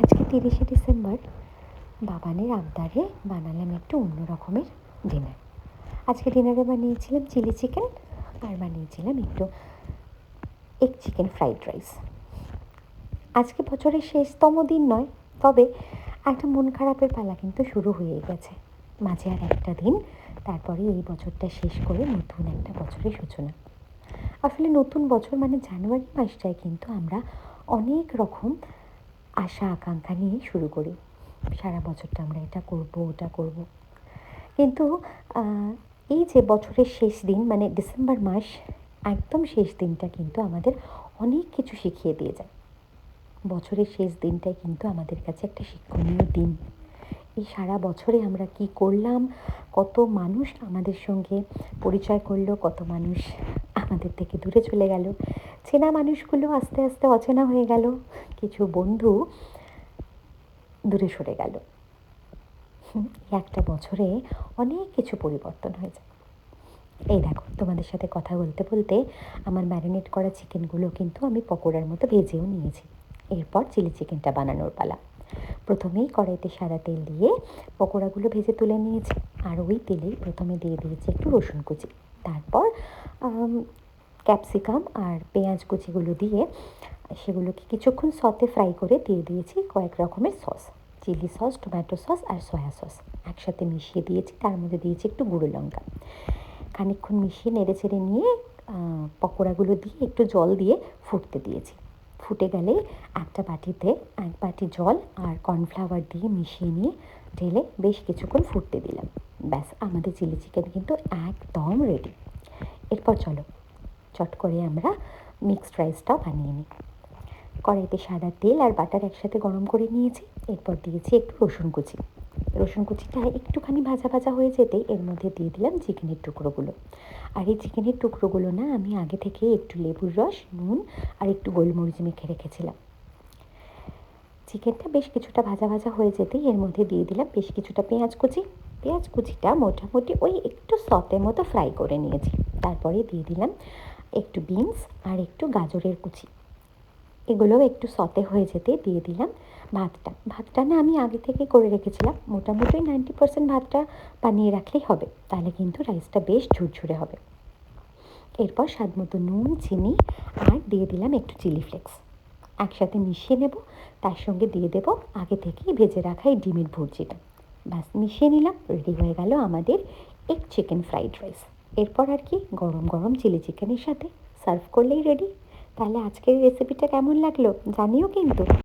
আজকে 30শে ডিসেম্বর বাবানের আবদারে বানালাম একটু অন্য রকমের ডিনার। আজকে ডিনারে বানিয়েছিলাম চিলি চিকেন আর বানিয়েছিলাম একটু এগ চিকেন ফ্রাইড রাইস। আজকে বছরের শেষতম দিন নয়, তবে একটা মন খারাপের পালা কিন্তু শুরু হয়ে গেছে। মাঝে আর একটা দিন, তারপরে এই বছরটা শেষ করে নতুন একটা বছরের সূচনা। আসলে নতুন বছর মানে জানুয়ারি মাসটায় কিন্তু আমরা অনেক রকম আশা আকাঙ্ক্ষা নিয়ে শুরু করি। সারা বছরটা আমরা এটা করব, ওটা করব। কিন্তু এই যে বছরের শেষ দিন মানে ডিসেম্বর মাস, একদম শেষ দিনটা কিন্তু আমাদের অনেক কিছু শিখিয়ে দিয়ে যায়। বছরের শেষ দিনটাই কিন্তু আমাদের কাছে একটা শিক্ষণীয় দিন। এই সারা বছরে আমরা কি করলাম, কত মানুষ আমাদের সঙ্গে পরিচয় করলো, কত মানুষ আমাদের থেকে দূরে চলে গেল, চেনা মানুষগুলো আস্তে আস্তে অচেনা হয়ে গেল, কিছু বন্ধু দূরে সরে গেল। একটা বছরে অনেক কিছু পরিবর্তন হয়ে যায়। এই দেখো, তোমাদের সাথে কথা বলতে বলতে আমার ম্যারিনেট করা চিকেনগুলো কিন্তু আমি পকোড়ার মতো ভেজেও নিয়েছি। এরপর চিলি চিকেনটা বানানোর পালা। প্রথমেই কড়াইতে সাদা তেল দিয়ে পকোড়াগুলো ভেজে তুলে নিয়েছি, আর ওই তেলেই প্রথমে দিয়ে দিয়েছি একটু রসুন কুচি, তারপর ক্যাপসিকাম আর পেঁয়াজ কুচিগুলো দিয়ে সেগুলোকে কিছুক্ষণ সতে ফ্রাই করে দিয়ে দিয়েছি কয়েক রকমের sauce, chilli sauce, tomato sauce আর সয়া সস একসাথে মিশিয়ে দিয়েছি। তার মধ্যে দিয়েছি একটু গুঁড়ো লঙ্কা। খানিকক্ষণ মিশিয়ে নেড়ে চেড়ে নিয়ে পকোড়াগুলো দিয়ে একটু জল দিয়ে ফুটতে দিয়েছি। ফুটে গেলে একটা বাটিতে 1 বাটি জল আর কর্নফ্লাওয়ার দিয়ে মিশিয়ে নিয়ে ঢেলে বেশ কিছুক্ষণ ফুটতে দিলাম। ব্যাস, আমাদের চিলি চিকেন কিন্তু একদম রেডি। এরপর চলো চট করে আমরা মিক্সড রাইসটাও বানিয়ে নিই। কড়াইতে সাদা তেল আর বাটার একসাথে গরম করে নিয়েছি। এরপর দিয়েছি একটু রসুন কুচি। রসুন কুচিটা একটুখানি ভাজা ভাজা হয়ে যেতে এর মধ্যে দিয়ে দিলাম চিকেনের টুকরোগুলো। আর এই চিকেনের টুকরোগুলো না আমি আগে থেকে একটু লেবুর রস, নুন আর একটু গোলমরিচ মেখে রেখেছিলাম। চিকেনটা বেশ কিছুটা ভাজা ভাজা হয়ে যেতেই এর মধ্যে দিয়ে দিলাম বেশ কিছুটা পেঁয়াজ কুচি। পেঁয়াজ কুচিটা মোটামুটি ওই একটু সতের মতো ফ্রাই করে নিয়েছি। তারপরে দিয়ে দিলাম একটু বিনস আর একটু গাজরের কুচি। এগুলো একটু সতে হয়ে যেতে দিয়ে দিলাম ভাতটা না আমি আগে থেকে করে রেখেছিলাম। মোটামুটি 90% ভাতটা বানিয়ে রাখলেই হবে, তাহলে কিন্তু রাইসটা বেশ ঝুরঝুরে হবে। এরপর স্বাদ মতো নুন, চিনি আর দিয়ে দিলাম একটু চিলি ফ্লেক্স। একসাথে মিশিয়ে নেব, তার সঙ্গে দিয়ে দেব আগে থেকেই ভেজে রাখা এই ডিমের ভুর্জিটা। ব্যাস, মিশিয়ে নিলাম, রেডি হয়ে গেল আমাদের এগ চিকেন ফ্রাইড রাইস। এরপর আর কি, গরম গরম চিলি চিকেনের সাথে সার্ভ করলেই রেডি। তাহলে আজকের রেসিপিটা কেমন লাগলো জানিও কিন্তু।